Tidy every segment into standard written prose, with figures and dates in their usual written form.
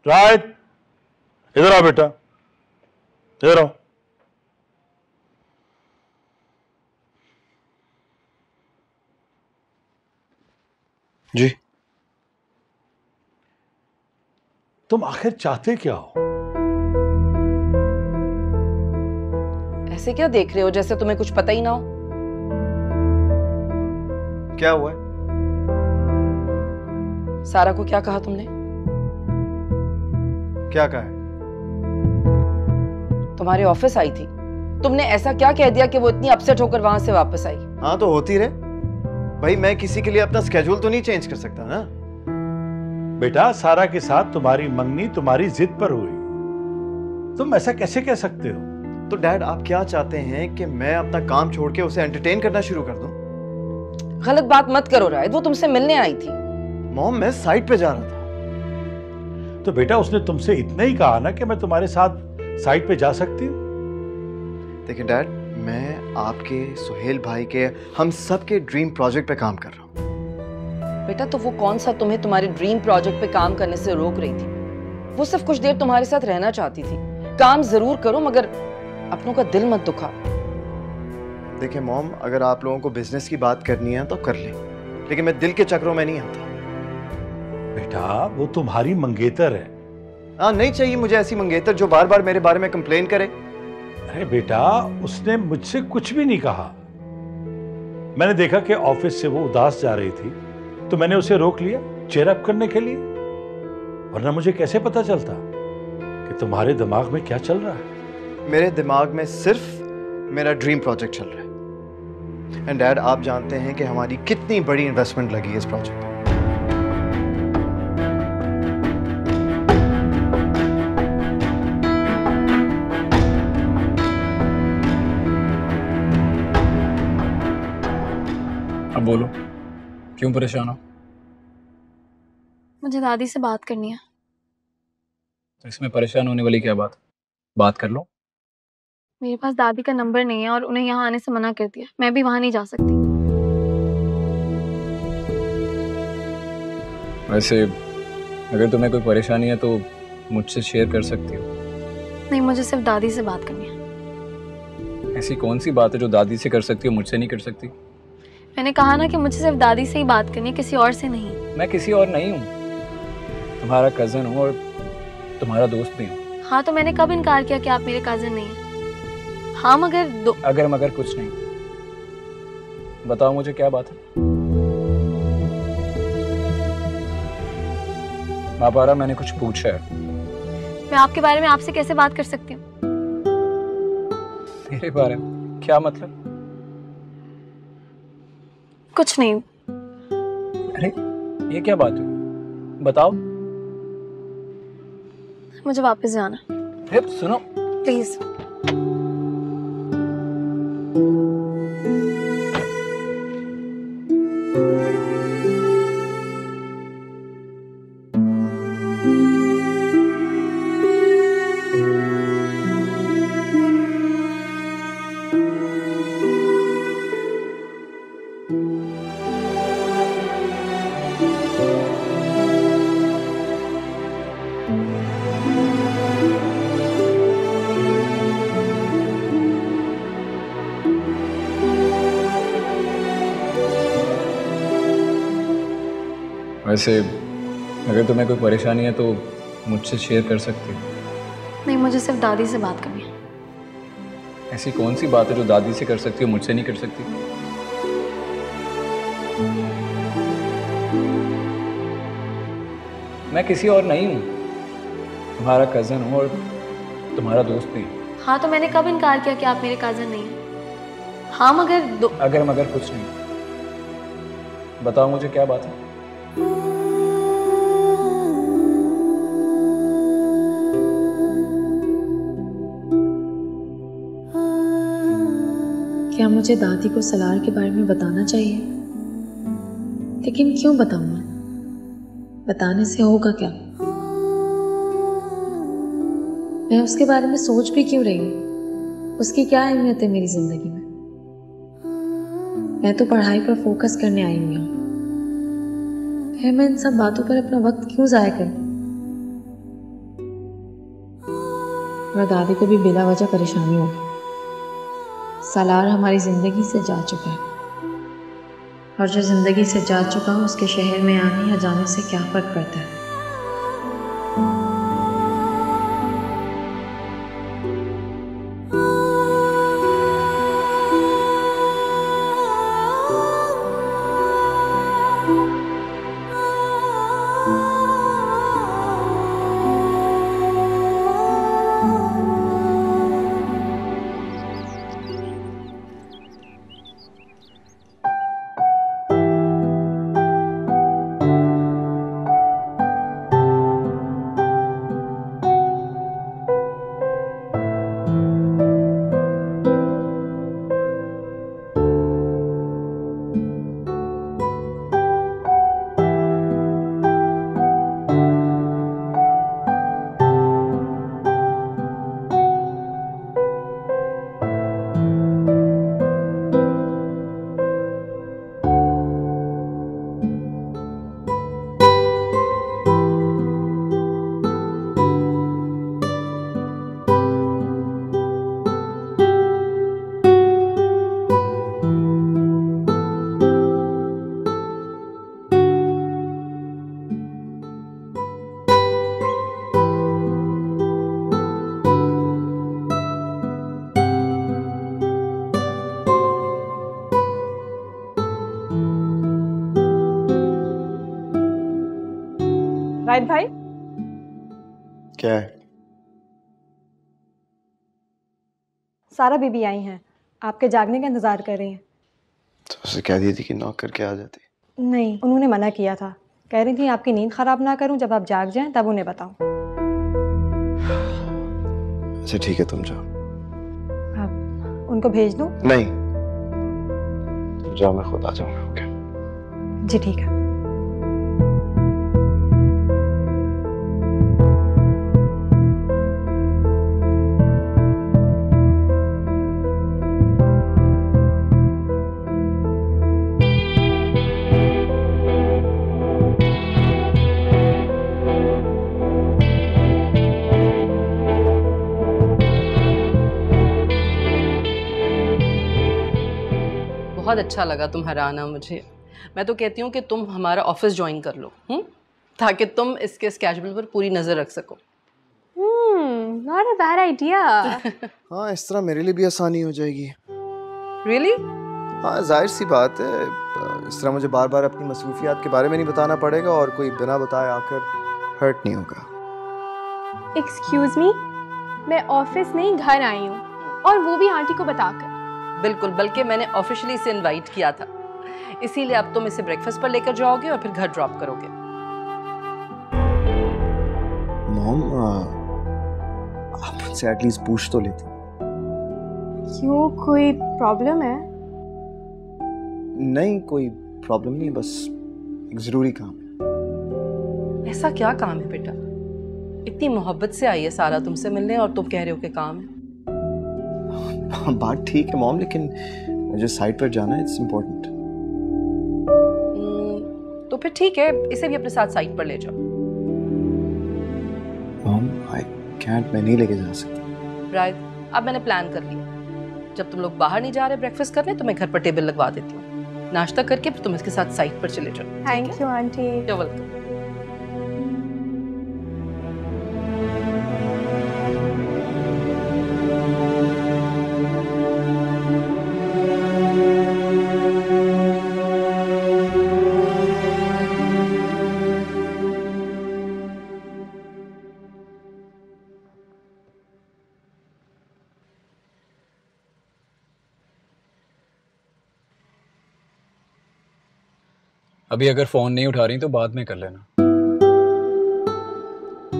राहत, इधर आओ बेटा, इधर आओ। जी। तुम आखिर चाहते क्या हो? ऐसे क्या देख रहे हो जैसे तुम्हें कुछ पता ही ना हो? क्या हुआ है? सारा को क्या कहा तुमने? क्या कहा है? तुम्हारे ऑफिस आई थी, तुमने ऐसा क्या कह दिया कि वो इतनी अपसेट होकर वहां से वापस आई? हाँ तो होती रहे भाई, मैं किसी के लिए अपना स्केड्यूल तो नहीं चेंज कर सकता ना। बेटा, सारा के साथ तुम्हारी मंगनी तुम्हारी जिद पर हुई, तुम ऐसा कैसे कह सकते हो? तो डैड, आप क्या चाहते हैं कि मैं अपना काम छोड़ के उसे एंटरटेन करना शुरू कर दूं? गलत बात मत करो राहिद, वो तुमसे मिलने आई थी। मॉम, मैं साइट पे जा रहा था। तो बेटा, उसने तुमसे इतना ही कहा ना कि मैं तुम्हारे साथ साइट पे जा सकती हूँ। देखिए डैड, मैं आपके, सुहेल भाई के, हम सब के ड्रीम प्रोजेक्ट पे काम कर रहा हूँ। बेटा, तो वो कौन सा तुम्हें तुम्हारे ड्रीम प्रोजेक्ट पे काम करने से रोक रही थी? वो सिर्फ कुछ देर तुम्हारे साथ रहना चाहती थी। काम जरूर करो मगर अपनों का दिल मत दुखा। देखिए मॉम, अगर आप लोगों को बिजनेस की बात करनी है तो कर लें, लेकिन मैं दिल के चक्रों में नहीं आता। बेटा, वो तुम्हारी मंगेतर है। हाँ, नहीं चाहिए मुझे ऐसी मंगेतर जो बार बार मेरे बारे में कंप्लेन करे। अरे बेटा, उसने मुझसे कुछ भी नहीं कहा। मैंने देखा कि ऑफिस से वो उदास जा रही थी तो मैंने उसे रोक लिया चेयर अप करने के लिए, वरना मुझे कैसे पता चलता कि तुम्हारे दिमाग में क्या चल रहा है। मेरे दिमाग में सिर्फ मेरा ड्रीम प्रोजेक्ट चल रहा है। एंड डैड, आप जानते हैं कि हमारी कितनी बड़ी इन्वेस्टमेंट लगी है इस प्रोजेक्ट पे। अब बोलो, क्यों परेशान हो? मुझे दादी से बात करनी है। तो इसमें परेशान होने वाली क्या बात कर लो। मेरे पास दादी का नंबर नहीं है और उन्हें यहाँ आने से मना कर दिया। मैं भी वहाँ नहीं जा सकती। वैसे अगर तुम्हें कोई परेशानी है तो मुझसे शेयर कर सकती हो। नहीं, मुझे सिर्फ दादी से बात करनी है। ऐसी कौन सी बात है जो दादी से कर सकती हो, मुझसे नहीं कर सकती? मैंने कहा ना कि मुझे सिर्फ दादी से ही बात करनी है, किसी और से नहीं। मैं किसी और नहीं हूँ, तुम्हारा कजन हूँ और तुम्हारा दोस्त भी हूँ। हाँ, तो मैंने कब इनकार किया कि आप मेरे कजन नहीं हैं? हाँ मगर अगर मगर कुछ नहीं। बताओ मुझे क्या बात है। मापारा, मैंने कुछ पूछा है। मैं आपके बारे में आपसे कैसे बात कर सकती हूँ? मेरे बारे में क्या मतलब? कुछ नहीं। अरे ये क्या बात है, बताओ। मुझे वापस जाना। अरे सुनो प्लीज। वैसे अगर तुम्हें कोई परेशानी है तो मुझसे शेयर कर सकती हो। नहीं, मुझे सिर्फ दादी से बात करनी है। ऐसी कौन सी बात है जो दादी से कर सकती हो, मुझसे नहीं कर सकती? मैं किसी और नहीं हूँ, तुम्हारा कजन हूँ और तुम्हारा दोस्त भी। हाँ, तो मैंने कब इनकार किया कि आप मेरे कजन नहीं हैं? हाँ मगर अगर मगर कुछ नहीं। बताओ मुझे क्या बात है। क्या मुझे दादी को सलार के बारे में बताना चाहिए? लेकिन क्यों बताऊं मैं? बताने से होगा क्या? मैं उसके बारे में सोच भी क्यों रही हूँ? उसकी क्या अहमियत है मेरी जिंदगी में? मैं तो पढ़ाई पर फोकस करने आई हूँ यहाँ। फिर मैं इन सब बातों पर अपना वक्त क्यों जाया करूँ? पर दादी को भी बिला वजह परेशानी होगी। सालार हमारी ज़िंदगी से जा चुका है, और जो ज़िंदगी से जा चुका हो उसके शहर में आने या जाने से क्या फ़र्क पड़ता है। राइट भाई, क्या है? सारा बीबी आई हैं, आपके जागने का इंतजार कर रही हैं। तो उसे कह दी थी कि नॉक करके आ जाती। नहीं, उन्होंने मना किया था, कह रही थी आपकी नींद खराब ना करूं, जब आप जाग जाएं तब उन्हें बताऊं। अच्छा ठीक है, तुम जाओ। अब उनको भेज दूं? नहीं, तुम जाओ, मैं खुद आ जाऊंगा। ओके जी ठीक है। बहुत अच्छा लगा तुम्हारा आना मुझे। मैं तो कहती हूँ कि तुम हमारा ऑफिस ज्वाइन कर लो, ताकि तुम इसके स्केड्यूल पर पूरी नज़र रख सको। Not a bad idea. हाँ, इस तरह मेरे लिए भी आसानी हो जाएगी। रियली? हाँ, जाहिर सी बात है, इस तरह मुझे बार बार अपनी मसरूफियात के बारे में नहीं बताना पड़ेगा और कोई बिना बताए आकर हर्ट नहीं होगा। एक्सक्यूज मी, मैं ऑफिस नहीं घर आई हूँ, और वो भी आंटी को बताकर। बिल्कुल, बल्कि मैंने ऑफिशियली इसे इनवाइट किया था, इसीलिए अब तुम इसे ब्रेकफास्ट पर लेकर जाओगे और फिर घर ड्रॉप करोगे। मॉम, आप मुझसे एटलीस्ट पूछ तो लेती। क्यों, कोई प्रॉब्लम है? नहीं, कोई प्रॉब्लम नहीं, बस एक जरूरी काम है। ऐसा क्या काम है बेटा? इतनी मोहब्बत से आई है सारा तुमसे मिलने और तुम कह रहे हो कि काम है। बात ठीक है मॉम, लेकिन मुझे साइट पर जाना है, इट्स इम्पोर्टेंट। तो फिर ठीक है, इसे भी अपने साथ साइट पर ले जाओ। मॉम, आई कैंट, मैं नहीं लेके जा सकता। राइट, अब मैंने प्लान कर लिया, जब तुम लोग बाहर नहीं जा रहे ब्रेकफास्ट करने तो मैं घर पर टेबल लगवा देती हूँ, नाश्ता करके फिर तुम इसके साथ साइट पर चले जाओ। Thank you aunty. You're welcome. अभी अगर फ़ोन नहीं उठा रही तो बाद में कर लेना।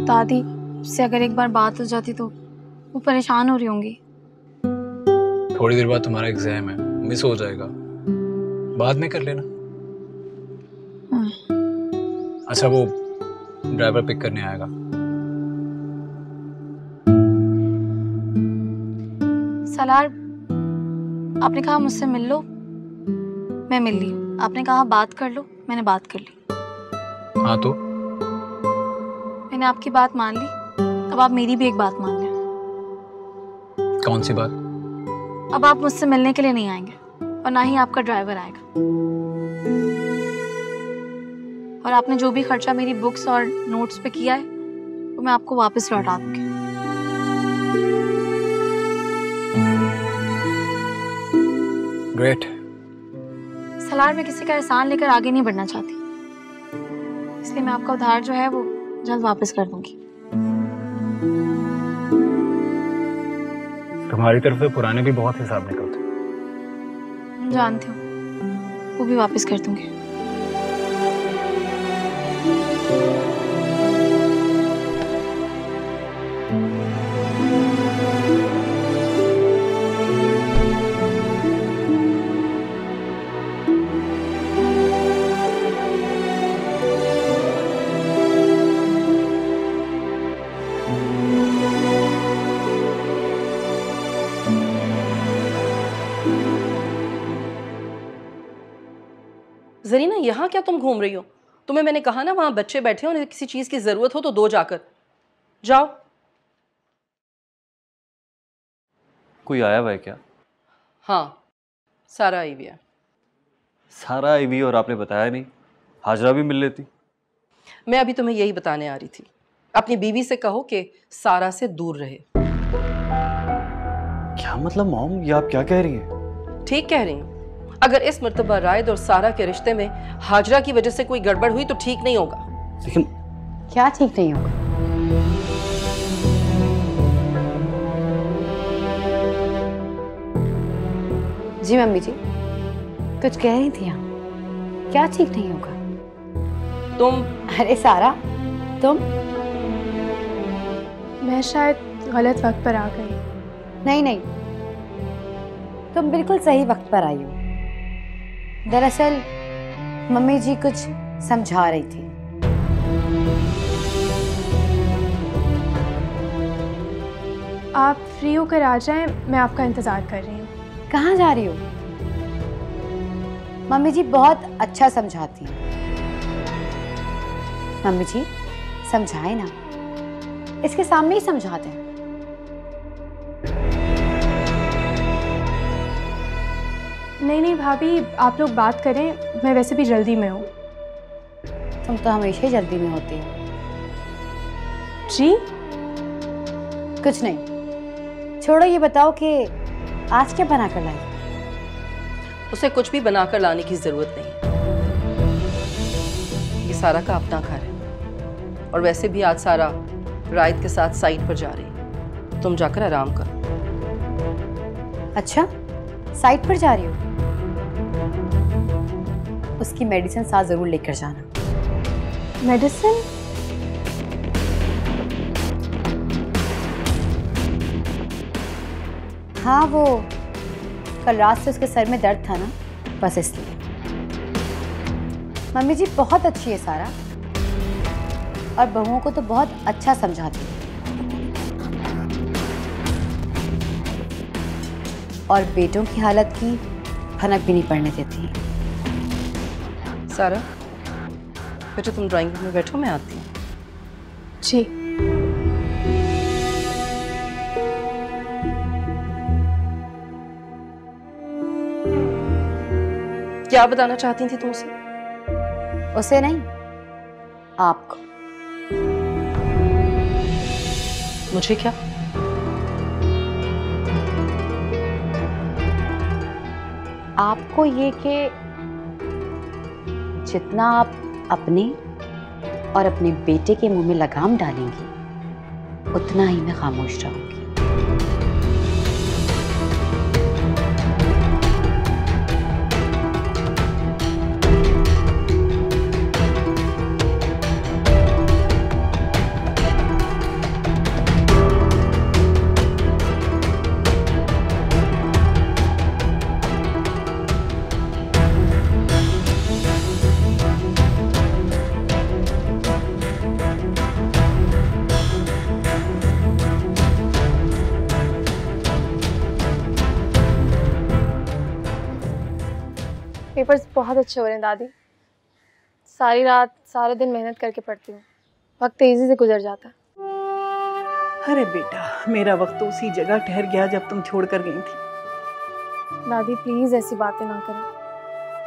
दादी से अगर एक बार बात हो जाती तो वो परेशान हो रही होंगी। थोड़ी देर बाद तुम्हारा एग्जाम है, मिस हो जाएगा, बाद में कर लेना। अच्छा, वो ड्राइवर पिक करने आएगा। सलार, आपने कहा मुझसे मिल लो, मैं मिल ली। आपने कहा बात कर लो, मैंने बात कर ली। हाँ तो मैंने आपकी बात मान ली, अब आप मेरी भी एक बात मान लें। कौन सी बात? अब आप मुझसे मिलने के लिए नहीं आएंगे और ना ही आपका ड्राइवर आएगा। और आपने जो भी खर्चा मेरी बुक्स और नोट्स पे किया है वो मैं आपको वापस लौटा दूंगी। ग्रेट। सलार, मैं किसी का एहसान लेकर आगे नहीं बढ़ना चाहती, इसलिए मैं आपका उधार जो है वो जल्द वापस कर दूंगी। तुम्हारी तरफ से पुराने भी बहुत हिसाब निकलते। जानती हूँ, वो भी वापस कर दूंगी। जरीना, यहाँ क्या तुम घूम रही हो? तुम्हें मैंने कहा ना वहां बच्चे बैठे हैं, उन्हें किसी चीज की जरूरत हो तो दो जाकर। जाओ। कोई आया हुआ है क्या? हाँ, सारा आई हुई है। सारा आई हुई और आपने बताया नहीं? हाजरा भी मिल लेती। मैं अभी तुम्हें यही बताने आ रही थी। अपनी बीवी से कहो कि सारा से दूर रहे। क्या मतलब मॉम, ये आप क्या कह रही हैं? ठीक कह रही हूँ। अगर इस मर्तबा रायद और सारा के रिश्ते में हाजरा की वजह से कोई गड़बड़ हुई तो ठीक नहीं होगा। लेकिन क्या ठीक नहीं होगा? जी मम्मी जी, कुछ कह रही थी आप? क्या ठीक नहीं होगा? तुम? अरे सारा, तुम? मैं शायद गलत वक्त पर आ गई। नहीं नहीं, तुम बिल्कुल सही वक्त पर आई हो। दरअसल मम्मी जी कुछ समझा रही थी। आप फ्री होकर आ जाएं, मैं आपका इंतज़ार कर रही हूँ। कहाँ जा रही हो? मम्मी जी बहुत अच्छा समझाती हैं। मम्मी जी समझाए ना, इसके सामने ही समझाते हैं। नहीं नहीं भाभी, आप लोग बात करें, मैं वैसे भी जल्दी में हूँ। तुम तो हमेशा ही जल्दी में होती हो। जी? कुछ नहीं, छोड़ो। ये बताओ कि आज क्या बना कर लाई? उसे कुछ भी बनाकर लाने की जरूरत नहीं है। ये सारा का अपना घर है और वैसे भी आज सारा रायद के साथ साइट पर जा रही है। तुम जाकर आराम करो। अच्छा, साइट पर जा रही हो? उसकी मेडिसिन साथ जरूर लेकर जाना। मेडिसिन? हाँ, वो कल रात से उसके सर में दर्द था ना, बस इसलिए। मम्मी जी बहुत अच्छी है सारा, और बहुओं को तो बहुत अच्छा समझाती है, और बेटों की हालत की भनक भी नहीं पड़ने देती है। सारा बेटा, तुम ड्राइंग रूम में बैठो, मैं आती हूँ। जी। क्या बताना चाहती थी तुम उसे? उसे नहीं, आपको। मुझे क्या? आपको ये कि जितना आप अपने और अपने बेटे के मुंह में लगाम डालेंगी, उतना ही मैं खामोश रहूंगी। पेपर्स बहुत अच्छे हो रहे हैं दादी। सारी रात सारे दिन मेहनत करके पढ़ती हूँ, वक्त तेजी से गुजर जाता है। अरे बेटा, मेरा वक्त तो उसी जगह ठहर गया जब तुम छोड़कर गई थी। दादी प्लीज ऐसी बातें ना करें,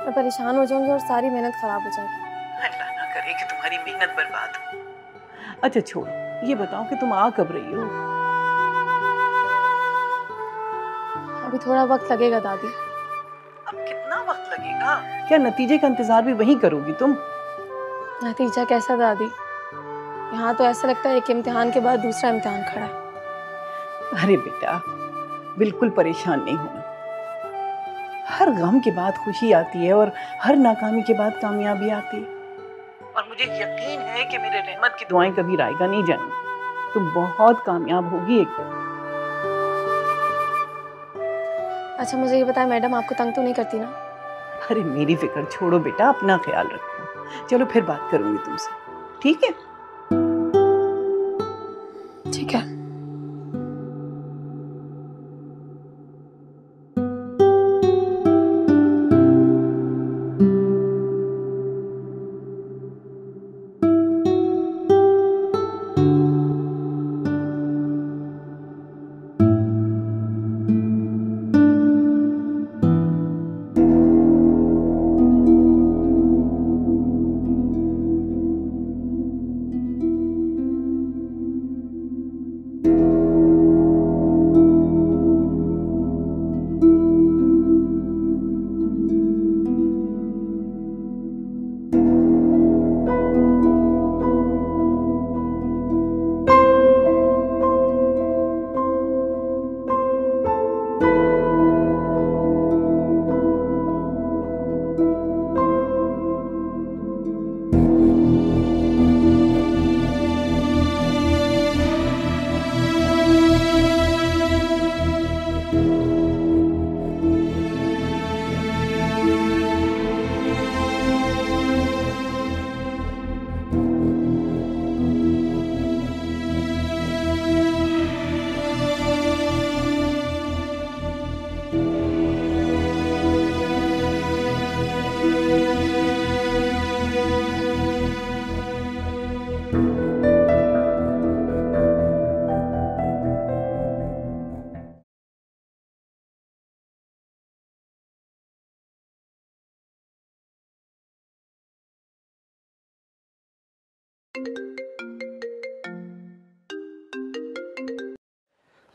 मैं परेशान हो जाऊंगी और सारी मेहनत खराब हो जाएगी। अल्लाह ना करे कि तुम्हारी मेहनत बर्बाद हो। अच्छा छोड़ो, ये बताओ कि तुम आ कब रही हो? अभी थोड़ा वक्त लगेगा दादी। अब कितना वक्त लगेगा? क्या नतीजे का इंतजार भी वहीं करोगी तुम? नतीजा कैसा दादी? यहाँ तो ऐसा लगता है एक इम्तिहान के बाद दूसरा इम्तिहान खड़ा है। अरे बेटा, बिल्कुल परेशान नहीं होना। हर गम के बाद खुशी आती है और हर नाकामी के बाद कामयाबी आती है। और मुझे यकीन है कि मेरे रहमत की दुआएं कभी रायगा नहीं जाएंगी। तुम बहुत कामयाब होगी एक दिन। अच्छा मुझे ये बताया, मैडम आपको तंग तो नहीं करती ना? अरे मेरी फिक्र छोड़ो बेटा, अपना ख्याल रखो। चलो फिर बात करूंगी तुमसे, ठीक है? ठीक है।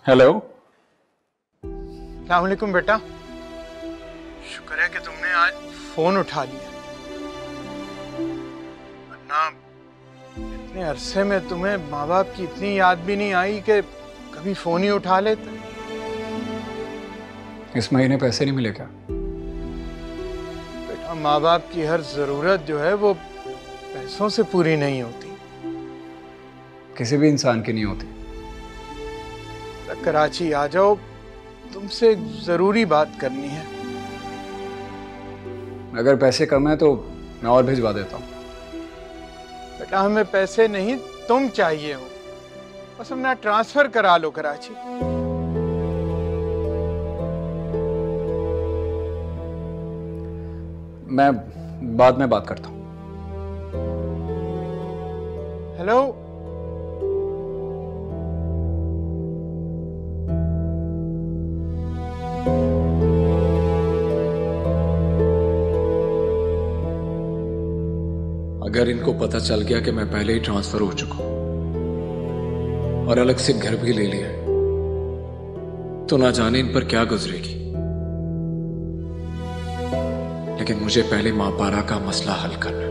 हेलो। अस्सलाम वालेकुम बेटा, शुक्र है कि तुमने आज फोन उठा लिया, वरना इतने अरसे में तुम्हें माँ बाप की इतनी याद भी नहीं आई कि कभी फोन ही उठा लेते। इस महीने पैसे नहीं मिले क्या? बेटा, माँ बाप की हर जरूरत जो है वो पैसों से पूरी नहीं होती। किसी भी इंसान की नहीं होती। कराची आ जाओ, तुमसे एक जरूरी बात करनी है। अगर पैसे कम है तो मैं और भिजवा देता हूँ। बेटा, हमें पैसे नहीं, तुम चाहिए हो। बस अपना ट्रांसफर करा लो कराची। मैं बाद में बात करता हूँ। हेलो, अगर इनको पता चल गया कि मैं पहले ही ट्रांसफर हो चुका हूं और अलग से घर भी ले लिया तो ना जाने इन पर क्या गुजरेगी। लेकिन मुझे पहले मां पारा का मसला हल करना है।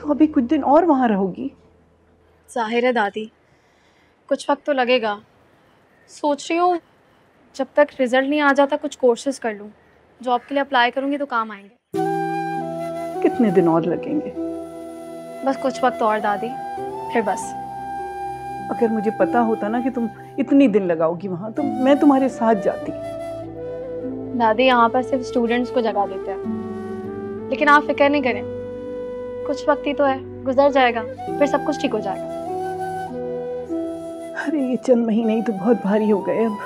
अभी कुछ दिन और वहाँ रहोगी? जाहिर है दादी, कुछ वक्त तो लगेगा। सोच रही हूँ जब तक रिजल्ट नहीं आ जाता कुछ कोर्सेज कर लूँ। जॉब के लिए अप्लाई करूँगी तो काम आएंगे। कितने दिन और लगेंगे? बस कुछ वक्त और दादी, फिर बस। अगर मुझे पता होता ना कि तुम इतनी दिन लगाओगी वहाँ, तो मैं तुम्हारे साथ जाती। दादी यहाँ पर सिर्फ स्टूडेंट्स को जगह देते हैं, लेकिन आप फिक्र नहीं करें, कुछ वक्त ही तो है, गुजर जाएगा, फिर सब कुछ ठीक हो जाएगा। अरे ये चंद महीने ही तो बहुत भारी हो गए अब।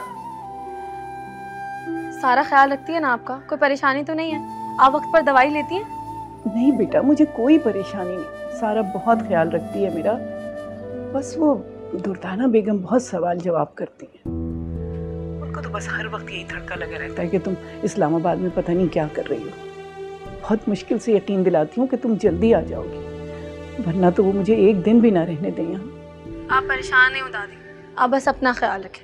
सारा ख्याल रखती है ना आपका? कोई परेशानी तो नहीं है? आप वक्त पर दवाई लेती हैं? नहीं बेटा, मुझे कोई परेशानी नहीं। सारा बहुत ख्याल रखती है मेरा। बस वो दुर्दाना बेगम बहुत सवाल जवाब करती हैं। उनको तो बस हर वक्त यही धड़का लगा रहता है कि तुम इस्लामाबाद में पता नहीं क्या कर रही हो। बहुत मुश्किल से यकीन दिलाती हूँ कि तुम जल्दी आ जाओगी, वरना तो वो मुझे एक दिन भी ना रहने दें यहाँ। आप परेशान नहीं हो दादी, आप बस अपना ख्याल रखें।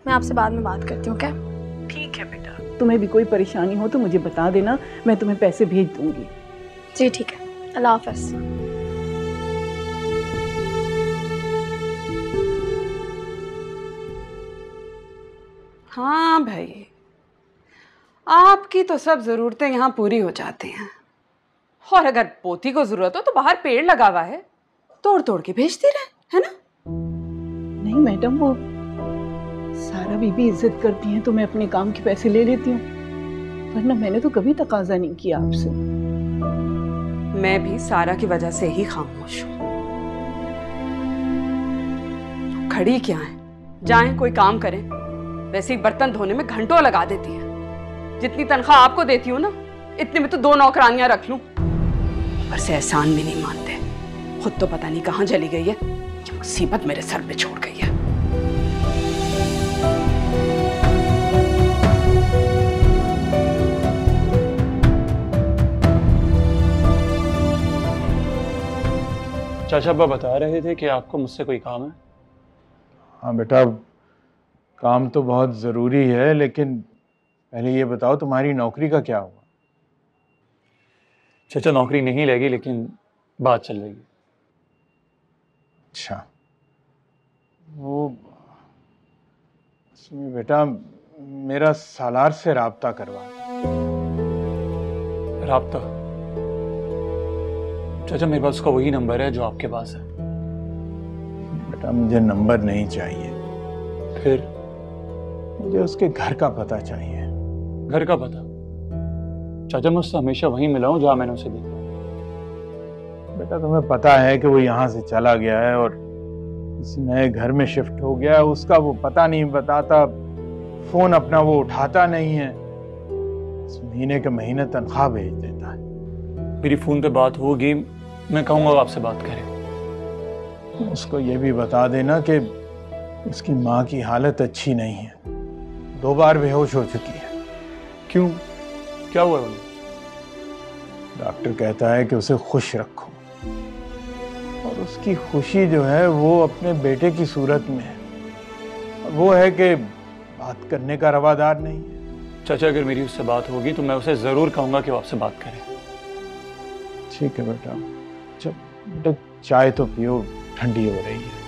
मैं आपसे बाद में बात करती हूँ, क्या? ठीक है बेटा, तुम्हें भी कोई परेशानी हो तो मुझे बता देना, मैं तुम्हें पैसे भेज दूंगी। जी ठीक है, अल्लाह हाफ़िज़। हाँ भाई, आपकी तो सब ज़रूरतें यहाँ पूरी हो जाती हैं, और अगर पोती को ज़रूरत हो तो बाहर पेड़ लगा हुआ है, तोड़ तोड़ के भेजती रहे, है ना? नहीं मैडम, वो सारा बीबी इज्जत करती हैं तो मैं अपने काम के पैसे ले लेती हूँ, वरना मैंने तो कभी तकाजा नहीं किया आपसे। मैं भी सारा की वजह से ही खामोश हूँ। खड़ी क्या है, जाएं कोई काम करें। वैसे ही बर्तन धोने में घंटों लगा देती है। जितनी तनख्वाह आपको देती हूँ ना, इतने में तो 2 नौकरानियां रख लूं। ऊपर से एहसान भी नहीं मानते, खुद तो पता नहीं कहाँ चली गई है, ये मुसीबत मेरे सर पे छोड़ गई है। चाचा अब्बा बता रहे थे कि आपको मुझसे कोई काम है। हाँ बेटा, काम तो बहुत ज़रूरी है, लेकिन पहले ये बताओ तुम्हारी नौकरी का क्या हुआ? चाचा नौकरी नहीं लगी, लेकिन बात चल रही है। अच्छा, वो उसमें बेटा मेरा सालार से राब्ता करवा। राब्ता? चाचा मेरे पास उसका वही नंबर है जो आपके पास है। बेटा मुझे नंबर नहीं चाहिए, फिर मुझे उसके घर का पता चाहिए। घर का पता? चाचा मैं उससे हमेशा वहीं मिला हूँ जहाँ मैंने उसे देखा। बेटा तुम्हें पता है कि वो यहाँ से चला गया है और इस नए घर में शिफ्ट हो गया है। उसका वो पता नहीं बताता, फोन अपना वो उठाता नहीं है, इस महीने के महीने तनख्वाह भेज देता है। मेरी फोन पे बात होगी, मैं कहूँगा आपसे बात करें। उसको ये भी बता देना कि उसकी माँ की हालत अच्छी नहीं है, 2 बार बेहोश हो चुकी है। क्यों, क्या हुआ उन्हें? डॉक्टर कहता है कि उसे खुश रखो, और उसकी खुशी जो है वो अपने बेटे की सूरत में है, और वो है कि बात करने का रवादार नहीं है। चाचा अगर मेरी उससे बात होगी तो मैं उसे जरूर कहूँगा कि वो आपसे बात करे। ठीक है बेटा, जब बेटा चाय तो पियो, ठंडी हो रही है।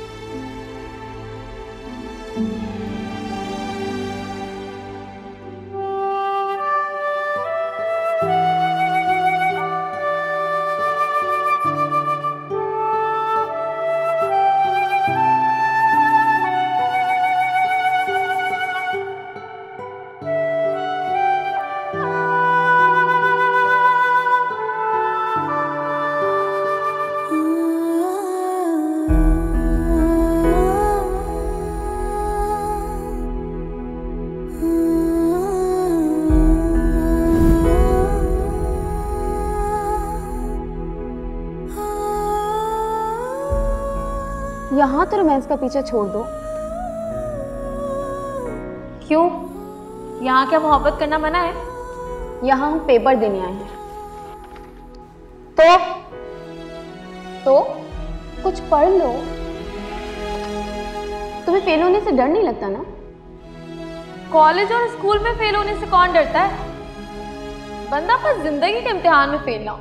यहाँ तो रोमांस का पीछे छोड़ दो। क्यों? यहाँ क्या मोहब्बत करना मना है? यहाँ हम पेपर देने आए हैं। तो कुछ पढ़ लो। तुम्हें फेल होने से डर नहीं लगता ना? कॉलेज और स्कूल में फेल होने से कौन डरता है? बंदा बस जिंदगी के इम्तिहान में फेल ना हो।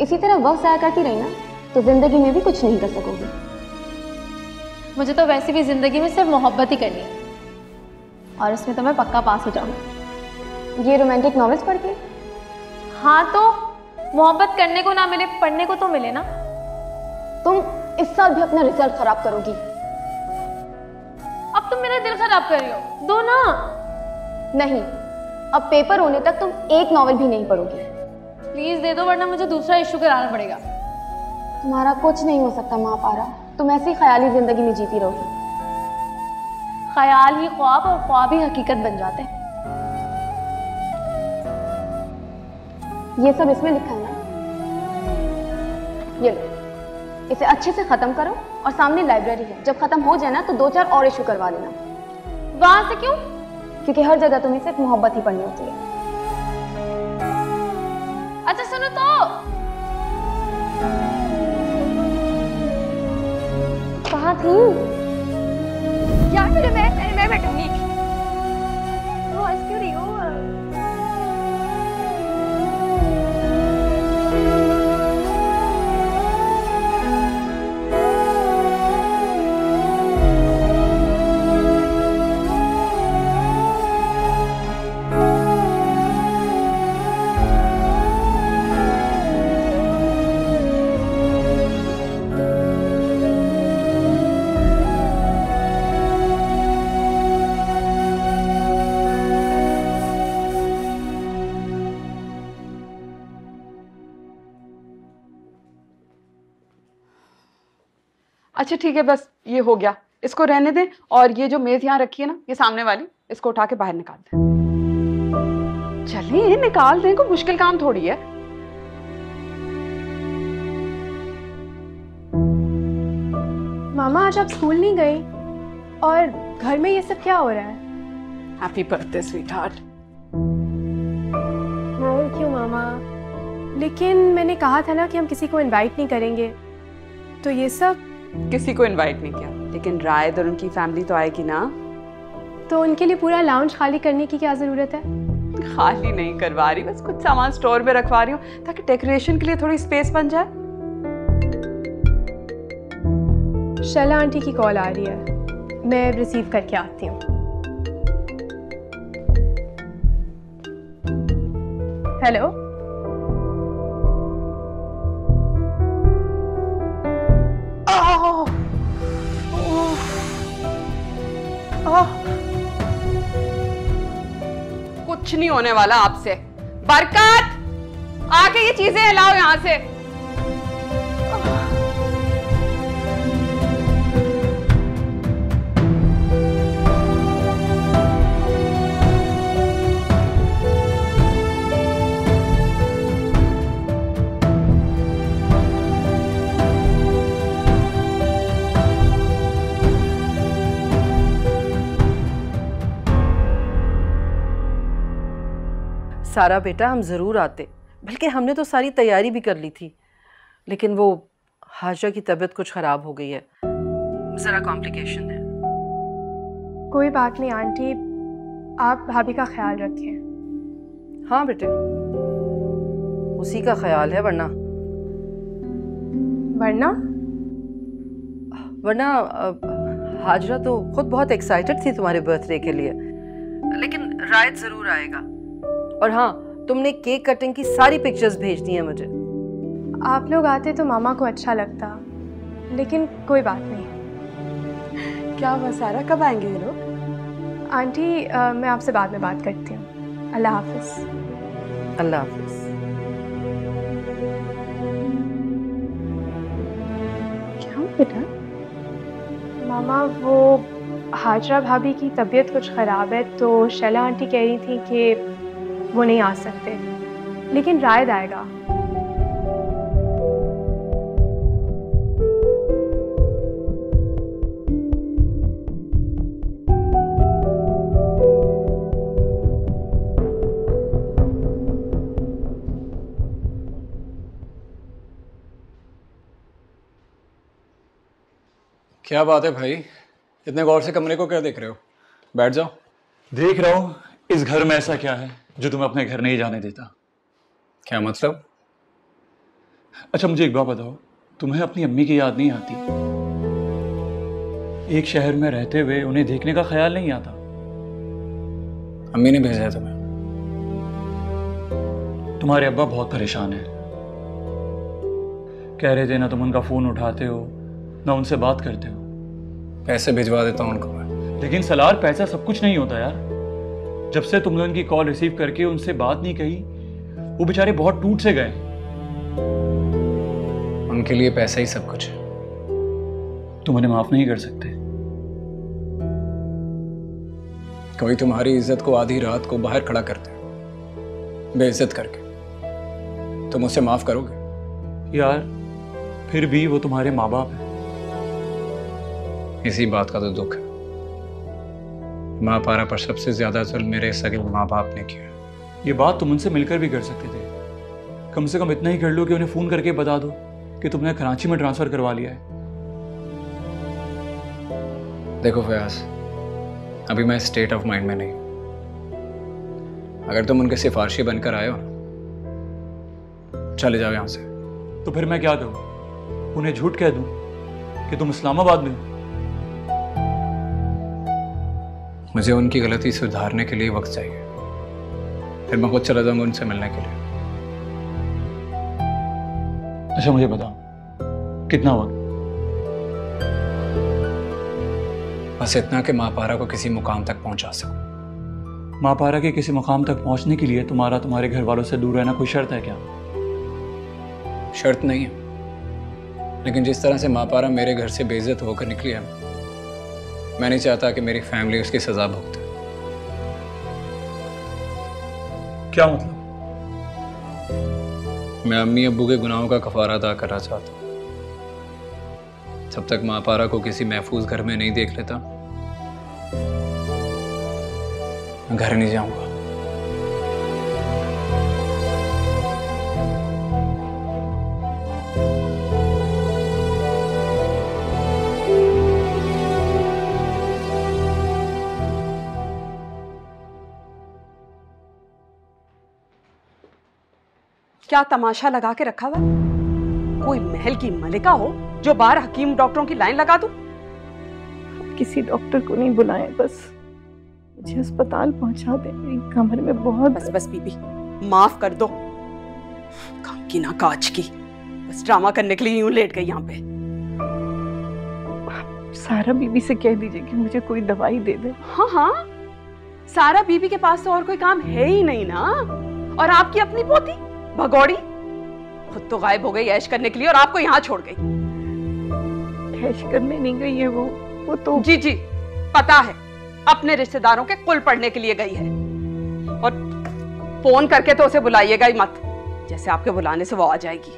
इसी तरह वक्त ज़ाया करती रही ना तो जिंदगी में भी कुछ नहीं कर सकोगी। मुझे तो वैसे भी जिंदगी में सिर्फ मोहब्बत ही करनी है, और इसमें तो मैं पक्का पास हो जाऊंगी। ये रोमांटिक नॉवेल्स पढ़ के? हाँ तो मोहब्बत करने को ना मिले, पढ़ने को तो मिले ना। तुम इस साल भी अपना रिजल्ट खराब करोगी। अब तुम मेरा दिल खराब कर रही हो, दो ना। नहीं, अब पेपर होने तक तुम एक नॉवेल भी नहीं पढ़ोगी। प्लीज दे दो वरना मुझे दूसरा इशू कराना पड़ेगा। तुम्हारा कुछ नहीं हो सकता माँ पारा, तुम ऐसी ख्याली जिंदगी में जीती रहोगी। ख्याल ही ख्वाब और ख्वाब ही हकीकत बन जाते हैं। ये सब इसमें लिखा है ना, ये लो, इसे अच्छे से खत्म करो और सामने लाइब्रेरी है, जब खत्म हो जाए ना तो 2-4 और इशू करवा लेना। वहां से क्यों? क्योंकि हर जगह तुम्हें सिर्फ मोहब्बत ही पढ़नी होती है। अच्छा सुनो तो, कहाँ थी यार? मैं बैठूंगी। हंस क्यों रही हो? अच्छा ठीक है, बस ये हो गया, इसको रहने दें। और ये जो मेज यहाँ रखी है ना, ये सामने वाली, इसको उठा के बाहर निकाल दें। चलिए निकाल दें, कोई मुश्किल काम थोड़ी है। मामा आज आप स्कूल नहीं गई और घर में ये सब क्या हो रहा है? Happy birthday sweetheart. Thank you मामा, लेकिन मैंने कहा था ना कि हम किसी को इनवाइट नहीं करेंगे, तो ये सब। किसी को इनवाइट नहीं किया, लेकिन रायद और उनकी फैमिली तो आएगी ना। तो उनके लिए पूरा लाउंज खाली करने की क्या जरूरत है? खाली नहीं करवा रही, बस कुछ सामान स्टोर में रखवा रही हूँ ताकि डेकोरेशन के लिए थोड़ी स्पेस बन जाए। शैला आंटी की कॉल आ रही है, मैं रिसीव करके आती हूँ। हेलो, कुछ नहीं होने वाला आपसे। बरकत, आके ये चीजें हिलाओ यहां से। सारा बेटा, हम ज़रूर आते, बल्कि हमने तो सारी तैयारी भी कर ली थी, लेकिन वो हाजरा की तबीयत कुछ ख़राब हो गई है, ज़रा कॉम्प्लिकेशन है। कोई बात नहीं आंटी, आप भाभी का ख्याल रखिए। हाँ बेटे, उसी का ख्याल है, वरना हाजरा तो खुद बहुत एक्साइटेड थी तुम्हारे बर्थडे के लिए, लेकिन रायत ज़रूर आएगा। और हाँ, तुमने केक कटिंग की सारी पिक्चर्स भेजनी है मुझे। आप लोग आते तो मामा को अच्छा लगता, लेकिन कोई बात नहीं। क्या हुआ सारा, कब आएंगे ये लोग? आंटी मैं आपसे बाद में बात करती हूँ। अल्लाह हाफिज। अल्लाह हाफिज। क्या बेटा? मामा वो हाजरा भाभी की तबीयत कुछ ख़राब है, तो शैला आंटी कह रही थी कि वो नहीं आ सकते, लेकिन रायद आएगा। क्या बात है भाई, इतने गौर से कमरे को क्या देख रहे हो? बैठ जाओ। देख रहा हूं इस घर में ऐसा क्या है जो तुम्हें अपने घर नहीं जाने देता। क्या मतलब? अच्छा मुझे एक बात बताओ, तुम्हें अपनी अम्मी की याद नहीं आती? एक शहर में रहते हुए उन्हें देखने का ख्याल नहीं आता? अम्मी ने भेजा है तुम्हें? तुम्हारे अब्बा बहुत परेशान है, कह रहे थे ना तुम उनका फोन उठाते हो ना उनसे बात करते हो। पैसे भिजवा देता हूँ उनको मैं। लेकिन सलार, पैसा सब कुछ नहीं होता यार। जब से तुमने उनकी कॉल रिसीव करके उनसे बात नहीं कही, वो बेचारे बहुत टूट से गए। उनके लिए पैसा ही सब कुछ है। तुम उन्हें माफ नहीं कर सकते। कोई तुम्हारी इज्जत को आधी रात को बाहर खड़ा करते बेइज्जत करके, तुम उसे माफ करोगे? यार फिर भी वो तुम्हारे माँ बाप हैं। इसी बात का तो दुख है। माँ पारा पर सबसे ज्यादा जुल्म मेरे सगे माँ बाप ने किया। ये बात तुम उनसे मिलकर भी कर सकते थे। कम से कम इतना ही कर लो कि उन्हें फोन करके बता दो कि तुमने कराची में ट्रांसफर करवा लिया है। देखो फयाज, अभी मैं स्टेट ऑफ माइंड में नहीं हूं। अगर तुम उनके सिफारशी बनकर आए हो, चले जाओ यहां से। तो फिर मैं क्या करूं? उन्हें झूठ कह दूं कि तुम इस्लामाबाद में हो? मुझे उनकी गलती सुधारने के लिए वक्त चाहिए, फिर मैं खुद चला जाऊंगा उनसे मिलने के लिए। अच्छा मुझे बताओ, कितना वक्त? बस इतना कि मापारा को किसी मुकाम तक पहुंचा सकूं। मापारा के किसी मुकाम तक पहुंचने के लिए तुम्हारे घर वालों से दूर रहना कोई शर्त है क्या? शर्त नहीं है, लेकिन जिस तरह से मापारा मेरे घर से बेइज्जत होकर निकली है, मैं नहीं चाहता कि मेरी फैमिली उसकी सजा भुगते। क्या मतलब? मैं अम्मी अब्बू के गुनाहों का कफारा अदा करना चाहता हूँ। जब तक मापारा को किसी महफूज घर में नहीं देख लेता, मैं घर नहीं जाऊंगा। क्या तमाशा लगा के रखा हुआ? कोई महल की मलिका हो जो बाहर हकीम डॉक्टरों की लाइन लगा दूं? किसी डॉक्टर को नहीं बुलाएं, बस मुझे अस्पताल पहुंचा दे। मेरी कमर में बहुत बस बीबी, माफ कर दो। काम की ना काज की, बस ड्रामा करने के लिए यूं लेट गई यहाँ पे। सारा बीबी से कह दीजिए कि मुझे कोई दवाई दे दे। हाँ हाँ, सारा बीबी के पास तो और कोई काम है ही नहीं ना। और आपकी अपनी पोती भगौड़ी खुद तो गायब हो गई ऐश करने के लिए, और आपको यहाँ छोड़ गई। ऐश करने नहीं गई है वो तो जी पता है, अपने रिश्तेदारों के कुल पढ़ने के लिए गई है। और फोन करके तो उसे बुलाइएगा ही मत, जैसे आपके बुलाने से वो आ जाएगी।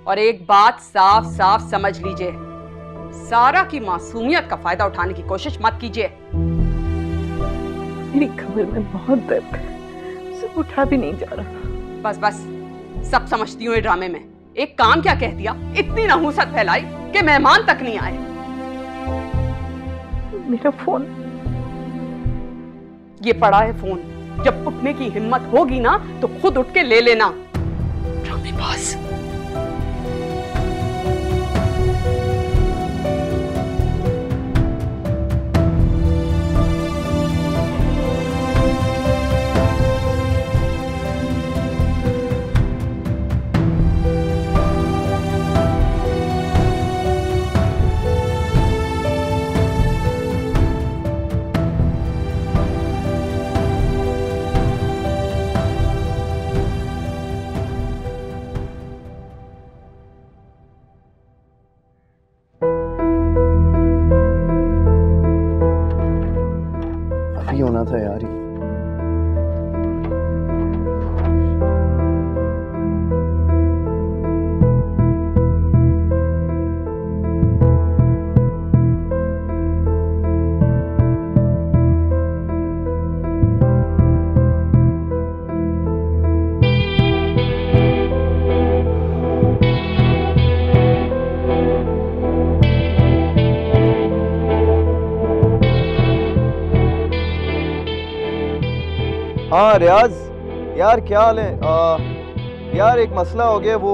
और एक बात साफ साफ समझ लीजिए, सारा की मासूमियत का फायदा उठाने की कोशिश मत कीजिए। मेरी कमर में बहुत दर्द है, उसे उठा भी नहीं जा रहा। बस सब समझती हूँ ये ड्रामे में। एक काम क्या कह दिया, इतनी नहुसत फैलाई कि मेहमान तक नहीं आए। मेरा फोन ये पड़ा है फोन, जब उठने की हिम्मत होगी ना तो खुद उठ के ले लेना। ड्रामेबाज। होना था यार। हाँ रियाज यार, क्या हाल है? यार एक मसला हो गया। वो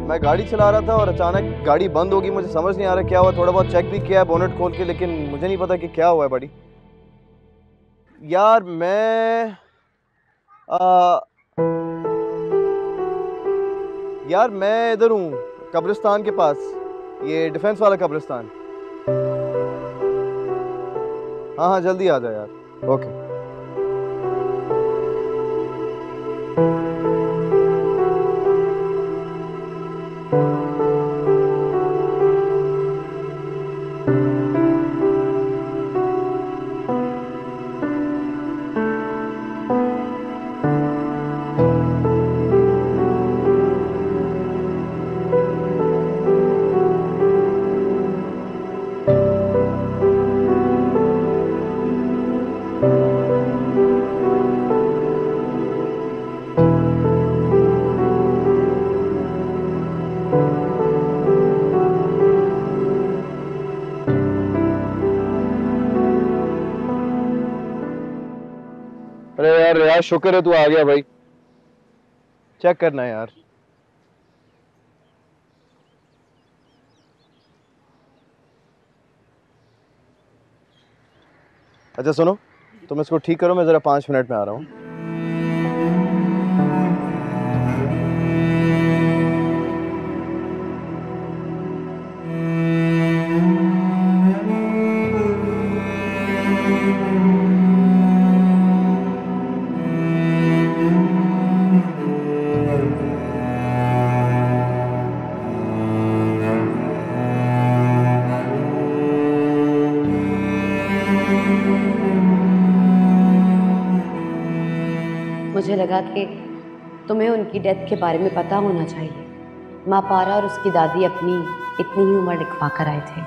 मैं गाड़ी चला रहा था और अचानक गाड़ी बंद होगी। मुझे समझ नहीं आ रहा क्या हुआ। थोड़ा बहुत चेक भी किया है बोनेट खोल के, लेकिन मुझे नहीं पता कि क्या हुआ है बड़ी। यार मैं इधर हूँ कब्रिस्तान के पास, ये डिफेंस वाला कब्रिस्तान। हाँ जल्दी आ जा यार। ओके। रियाज शुक्र है तू आ गया भाई। चेक करना है यार। अच्छा सुनो, तुम इसको ठीक करो, मैं जरा 5 मिनट में आ रहा हूँ। मुझे लगा कि तुम्हें उनकी डेथ के बारे में पता होना चाहिए। माँ पारा और उसकी दादी अपनी इतनी ही उम्र लिखवा कर आए थे।